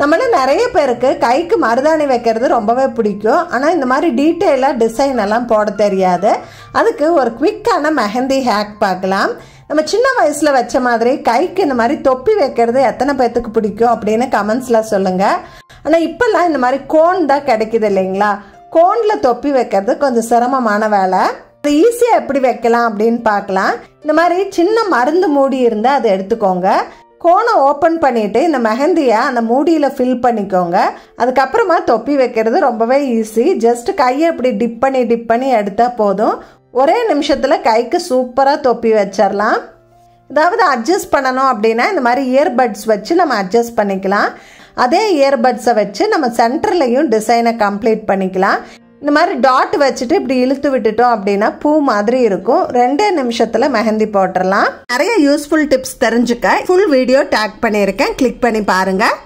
நம்மள நிறைய பேருக்கு கைக்கு மருதாணி வைக்கிறது ரொம்பவே பிடிக்கும். ஆனால் இந்த மாதிரி டீட்டெயிலாக டிசைன் எல்லாம் போட தெரியாது. அதுக்கு ஒரு குவிக்கான மெஹந்தி ஹேக் பார்க்கலாம். நம்ம சின்ன வயசில் வச்ச மாதிரி கைக்கு இந்த மாதிரி தொப்பி வைக்கிறது எத்தனை பேர்த்துக்கு பிடிக்கும் அப்படின்னு கமெண்ட்ஸில் சொல்லுங்கள். ஆனால் இப்போல்லாம் இந்த மாதிரி கோன் தான் கிடைக்குது இல்லைங்களா? கோனில் தொப்பி வைக்கிறது கொஞ்சம் சிரமமான வேலை. அது ஈஸியாக எப்படி வைக்கலாம் அப்படின்னு பார்க்கலாம். இந்த மாதிரி சின்ன மருந்து மூடி இருந்தால் அதை எடுத்துக்கோங்க. கோனை ஓப்பன் பண்ணிவிட்டு இந்த மெஹந்தியை அந்த மூடியில் ஃபில் பண்ணிக்கோங்க. அதுக்கப்புறமா தொப்பி வைக்கிறது ரொம்பவே ஈஸி. ஜஸ்ட் கையை இப்படி டிப் பண்ணி எடுத்தால் போதும். ஒரே நிமிஷத்தில் கைக்கு சூப்பராக தொப்பி வச்சிடலாம். அதாவது அட்ஜஸ்ட் பண்ணணும் அப்படின்னா இந்த மாதிரி இயர்பட்ஸ் வச்சு நம்ம அட்ஜஸ்ட் பண்ணிக்கலாம். அதே இயர்பட்ஸை வச்சு நம்ம சென்டர்லையும் டிசைனை கம்ப்ளீட் பண்ணிக்கலாம். இந்த மாதிரி டாட் வச்சுட்டு இப்படி இழுத்து விட்டுட்டோம் அப்படின்னா பூ மாதிரி இருக்கும். 2 நிமிஷத்தில் மெஹந்தி போட்டுடலாம். நிறைய யூஸ்ஃபுல் டிப்ஸ் தெரிஞ்சுக்க ஃபுல் வீடியோ டேக் பண்ணியிருக்கேன். கிளிக் பண்ணி பாருங்கள்.